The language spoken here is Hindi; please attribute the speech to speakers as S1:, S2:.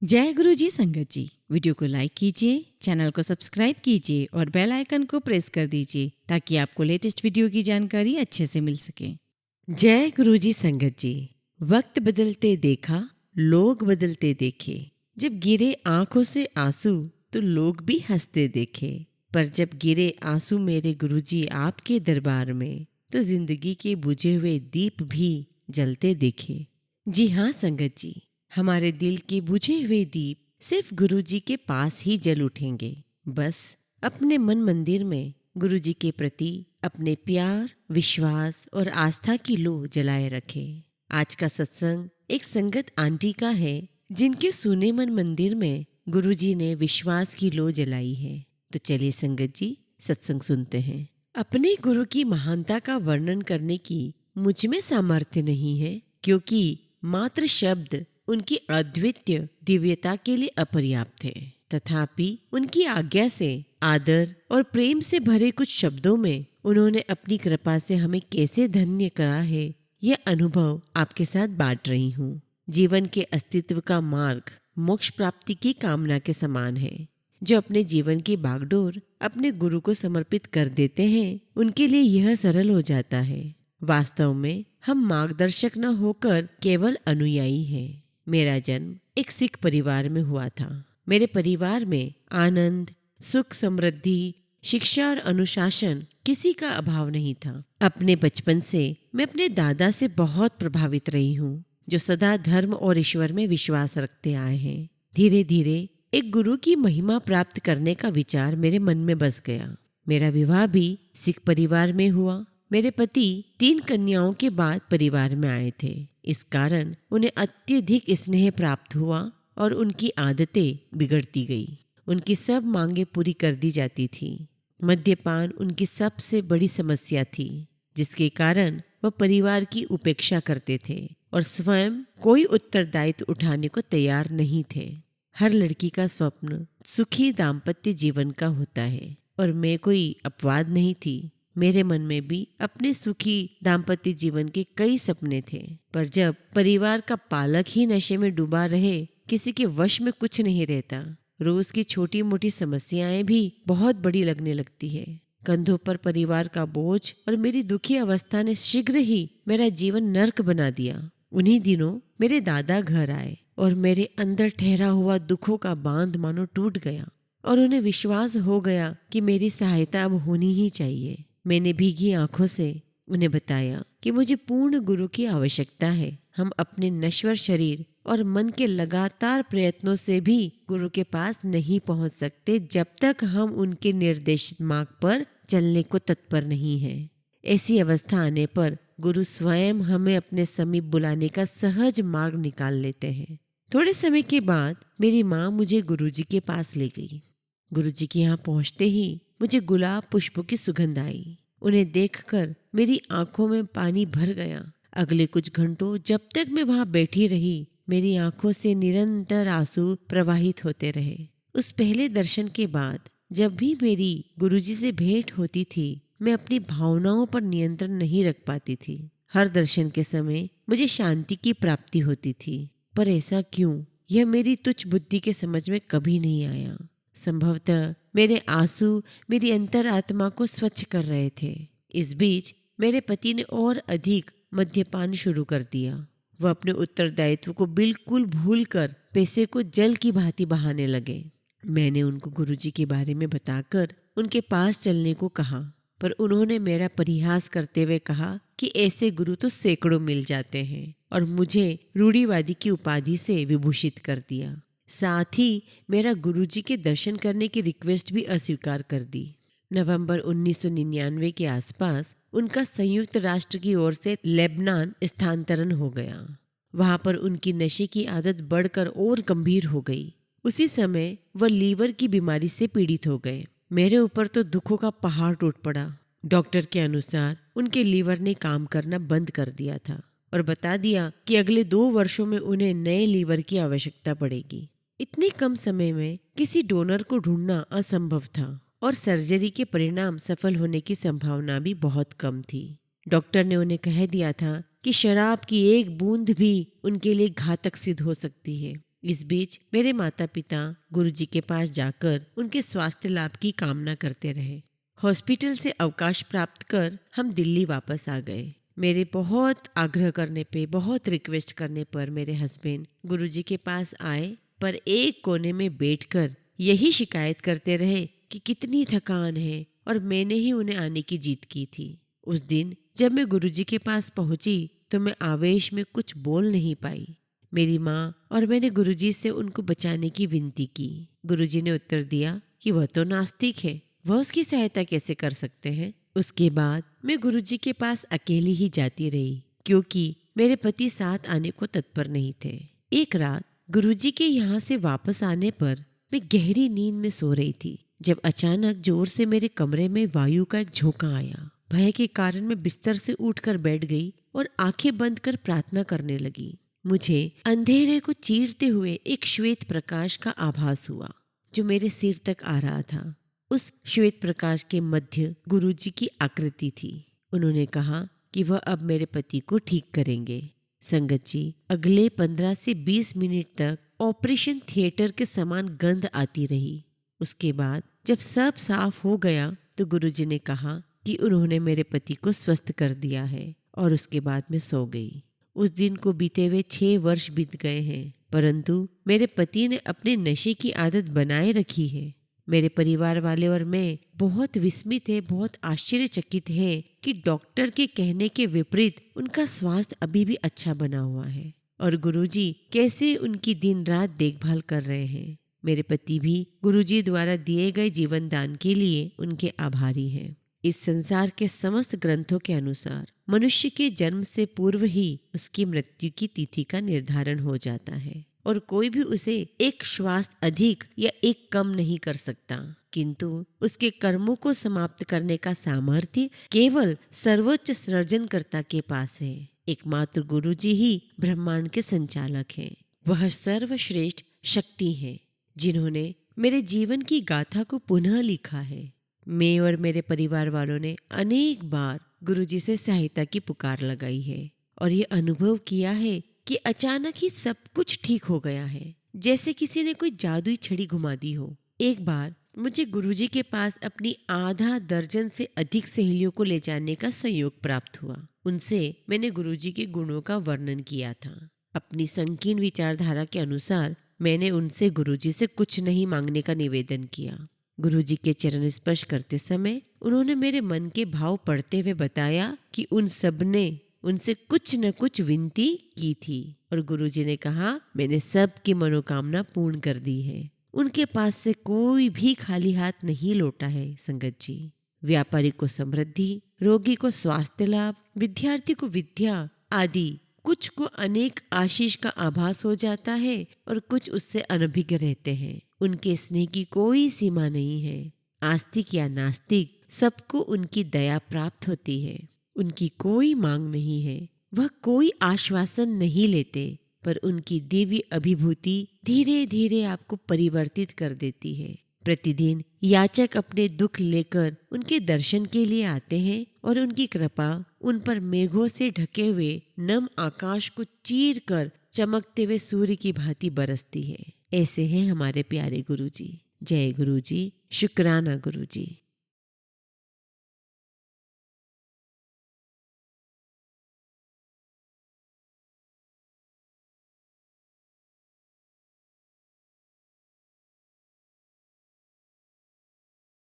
S1: जय गुरु जी संगत जी। वीडियो को लाइक कीजिए, चैनल को सब्सक्राइब कीजिए और बेल आइकन को प्रेस कर दीजिए ताकि आपको लेटेस्ट वीडियो की जानकारी अच्छे से मिल सके। जय गुरु जी संगत जी। वक्त बदलते देखा, लोग बदलते देखे। जब गिरे आंखों से आंसू तो लोग भी हंसते देखे, पर जब गिरे आंसू मेरे गुरु जी आपके दरबार में तो जिंदगी के बुझे हुए दीप भी जलते देखे। जी हाँ संगत जी, हमारे दिल के बुझे हुए दीप सिर्फ गुरु जी के पास ही जल उठेंगे। बस अपने मन मंदिर में गुरु जी के प्रति अपने प्यार, विश्वास और आस्था की लो जलाए रखें। आज का सत्संग एक संगत आंटी का है जिनके सुने मन मंदिर में गुरु जी ने विश्वास की लो जलाई है। तो चलिए संगत जी सत्संग सुनते हैं। अपने गुरु की महानता का वर्णन करने की मुझ में सामर्थ्य नहीं है, क्योंकि मात्र शब्द उनकी अद्वितीय दिव्यता के लिए अपर्याप्त है। तथापि उनकी आज्ञा से आदर और प्रेम से भरे कुछ शब्दों में उन्होंने अपनी कृपा से हमें कैसे धन्य करा है, यह अनुभव आपके साथ बांट रही हूँ। जीवन के अस्तित्व का मार्ग मोक्ष प्राप्ति की कामना के समान है। जो अपने जीवन की बागडोर अपने गुरु को समर्पित कर देते हैं, उनके लिए यह सरल हो जाता है। वास्तव में हम मार्गदर्शक न होकर केवल अनुयायी हैं। मेरा जन्म एक सिख परिवार में हुआ था। मेरे परिवार में आनंद, सुख, समृद्धि, शिक्षा और अनुशासन किसी का अभाव नहीं था। अपने बचपन से मैं अपने दादा से बहुत प्रभावित रही हूँ, जो सदा धर्म और ईश्वर में विश्वास रखते आए हैं। धीरे धीरे एक गुरु की महिमा प्राप्त करने का विचार मेरे मन में बस गया। मेरा विवाह भी सिख परिवार में हुआ। मेरे पति 3 कन्याओं के बाद परिवार में आए थे। इस कारण उन्हें अत्यधिक स्नेह प्राप्त हुआ और उनकी आदतें बिगड़ती गई। उनकी सब मांगें पूरी कर दी जाती थी। मद्यपान उनकी सबसे बड़ी समस्या थी, जिसके कारण वह परिवार की उपेक्षा करते थे और स्वयं कोई उत्तरदायित्व उठाने को तैयार नहीं थे। हर लड़की का स्वप्न सुखी दाम्पत्य जीवन का होता है और मैं कोई अपवाद नहीं थी। मेरे मन में भी अपने सुखी दाम्पत्य जीवन के कई सपने थे, पर जब परिवार का पालक ही नशे में डूबा रहे, किसी के वश में कुछ नहीं रहता। रोज की छोटी मोटी समस्याएं भी बहुत बड़ी लगने लगती है। कंधों पर परिवार का बोझ और मेरी दुखी अवस्था ने शीघ्र ही मेरा जीवन नर्क बना दिया। उन्हीं दिनों मेरे दादा घर आए और मेरे अंदर ठहरा हुआ दुखों का बांध मानो टूट गया और उन्हें विश्वास हो गया कि मेरी सहायता अब होनी ही चाहिए। मैंने भीगी आंखों से उन्हें बताया कि मुझे पूर्ण गुरु की आवश्यकता है। हम अपने नश्वर शरीर और मन के लगातार प्रयत्नों से भी गुरु के पास नहीं पहुंच सकते जब तक हम उनके निर्देशित मार्ग पर चलने को तत्पर नहीं हैं। ऐसी अवस्था आने पर गुरु स्वयं हमें अपने समीप बुलाने का सहज मार्ग निकाल लेते हैं। थोड़े समय के बाद मेरी माँ मुझे गुरुजी के पास ले गई। गुरुजी के यहाँ पहुँचते ही मुझे गुलाब पुष्पों की सुगंध आई। उन्हें देखकर मेरी आंखों में पानी भर गया। अगले कुछ घंटों जब तक मैं वहां बैठी रही, मेरी आंखों से निरंतर आंसू प्रवाहित होते रहे। उस पहले दर्शन के बाद जब भी मेरी गुरुजी से भेंट होती थी, मैं अपनी भावनाओं पर नियंत्रण नहीं रख पाती थी। हर दर्शन के समय मुझे शांति की प्राप्ति होती थी, पर ऐसा क्यों, यह मेरी तुच्छ बुद्धि के समझ में कभी नहीं आया। संभवतः मेरे आंसू मेरी अंतरात्मा को स्वच्छ कर रहे थे। इस बीच मेरे पति ने और अधिक मद्यपान शुरू कर दिया। वह अपने उत्तरदायित्व को बिल्कुल भूलकर पैसे को जल की भांति बहाने लगे। मैंने उनको गुरुजी के बारे में बताकर उनके पास चलने को कहा, पर उन्होंने मेरा परिहास करते हुए कहा कि ऐसे गुरु तो सैकड़ों मिल जाते हैं और मुझे रूढ़िवादी की उपाधि से विभूषित कर दिया। साथ ही मेरा गुरुजी के दर्शन करने की रिक्वेस्ट भी अस्वीकार कर दी। नवंबर 1999 के आसपास उनका संयुक्त राष्ट्र की ओर से लेबनान स्थानांतरण हो गया। वहां पर उनकी नशे की आदत बढ़कर और गंभीर हो गई। उसी समय वह लीवर की बीमारी से पीड़ित हो गए। मेरे ऊपर तो दुखों का पहाड़ टूट पड़ा। डॉक्टर के अनुसार उनके लीवर ने काम करना बंद कर दिया था और बता दिया कि अगले 2 वर्षों में उन्हें नए लीवर की आवश्यकता पड़ेगी। इतने कम समय में किसी डोनर को ढूंढना असंभव था और सर्जरी के परिणाम सफल होने की संभावना भी बहुत कम थी। डॉक्टर ने उन्हें कह दिया था कि शराब की एक बूंद भी उनके लिए घातक सिद्ध हो सकती है। इस बीच मेरे माता पिता गुरुजी के पास जाकर उनके स्वास्थ्य लाभ की कामना करते रहे। हॉस्पिटल से अवकाश प्राप्त कर हम दिल्ली वापस आ गए। मेरे बहुत आग्रह करने पे, बहुत रिक्वेस्ट करने पर मेरे हस्बैंड गुरुजी के पास आए, पर एक कोने में बैठकर यही शिकायत करते रहे कि कितनी थकान है, और मैंने ही उन्हें आने की जीत की थी। उस दिन जब मैं गुरुजी के पास पहुंची तो मैं आवेश में कुछ बोल नहीं पाई। मेरी माँ और मैंने गुरुजी से उनको बचाने की विनती की। गुरुजी ने उत्तर दिया कि वह तो नास्तिक है, वह उसकी सहायता कैसे कर सकते हैं। उसके बाद मैं गुरुजी के पास अकेली ही जाती रही, क्योंकि मेरे पति साथ आने को तत्पर नहीं थे। एक रात गुरुजी के यहाँ से वापस आने पर मैं गहरी नींद में सो रही थी, जब अचानक जोर से मेरे कमरे में वायु का एक झोंका आया। भय के कारण मैं बिस्तर से उठकर बैठ गई और आंखें बंद कर प्रार्थना करने लगी। मुझे अंधेरे को चीरते हुए एक श्वेत प्रकाश का आभास हुआ, जो मेरे सिर तक आ रहा था। उस श्वेत प्रकाश के मध्य गुरुजी की आकृति थी। उन्होंने कहा कि वह अब मेरे पति को ठीक करेंगे। संगत जी, अगले 15 से 20 मिनट तक ऑपरेशन थिएटर के समान गंध आती रही। उसके बाद जब सब साफ हो गया तो गुरुजी ने कहा कि उन्होंने मेरे पति को स्वस्थ कर दिया है, और उसके बाद मैं सो गई। उस दिन को बीते हुए 6 वर्ष बीत गए हैं, परंतु मेरे पति ने अपने नशे की आदत बनाए रखी है। मेरे परिवार वाले और मैं बहुत विस्मित है, बहुत आश्चर्यचकित है कि डॉक्टर के कहने के विपरीत उनका स्वास्थ्य अभी भी अच्छा बना हुआ है, और गुरुजी कैसे उनकी दिन रात देखभाल कर रहे हैं। मेरे पति भी गुरुजी द्वारा दिए गए जीवन दान के लिए उनके आभारी हैं। इस संसार के समस्त ग्रंथों के अनुसार मनुष्य के जन्म से पूर्व ही उसकी मृत्यु की तिथि का निर्धारण हो जाता है, और कोई भी उसे एक श्वास अधिक या एक कम नहीं कर सकता, किंतु उसके कर्मों को समाप्त करने का सामर्थ्य केवल सर्वोच्च सृजनकर्ता के पास है। एकमात्र गुरुजी ही ब्रह्मांड के संचालक हैं। वह सर्वश्रेष्ठ शक्ति है, जिन्होंने मेरे जीवन की गाथा को पुनः लिखा है। मैं और मेरे परिवार वालों ने अनेक बार गुरुजी से सहायता की पुकार लगाई है, और ये अनुभव किया है कि अचानक ही सब कुछ ठीक हो गया है, जैसे किसी ने कोई जादुई छड़ी घुमा दी हो। एक बार मुझे गुरुजी के पास अपनी आधा दर्जन से अधिक सहेलियों को ले जाने का संयोग प्राप्त हुआ। उनसे मैंने गुरुजी के गुणों का वर्णन किया था। अपनी संकीर्ण विचारधारा के अनुसार मैंने उनसे गुरुजी से कुछ नहीं मांगने का निवेदन किया। गुरुजी के चरण स्पर्श करते समय उन्होंने मेरे मन के भाव पढ़ते हुए बताया कि उन सब ने उनसे कुछ न कुछ विनती की थी, और गुरुजी ने कहा, मैंने सब की मनोकामना पूर्ण कर दी है। उनके पास से कोई भी खाली हाथ नहीं लौटा है। संगत जी, व्यापारी को समृद्धि, रोगी को स्वास्थ्य लाभ, विद्यार्थी को विद्या आदि कुछ को अनेक आशीष का आभास हो जाता है, और कुछ उससे अनभिज्ञ रहते हैं। उनके स्नेह की कोई सीमा नहीं है। आस्तिक या नास्तिक, सबको उनकी दया प्राप्त होती है। उनकी कोई मांग नहीं है, वह कोई आश्वासन नहीं लेते, पर उनकी दिव्य अभिभूति धीरे धीरे आपको परिवर्तित कर देती है। प्रतिदिन याचक अपने दुख लेकर उनके दर्शन के लिए आते हैं, और उनकी कृपा उन पर मेघों से ढके हुए नम आकाश को चीर कर चमकते हुए सूर्य की भांति बरसती है। ऐसे हैं हमारे प्यारे गुरुजी। जय गुरुजी, शुक्राना गुरुजी।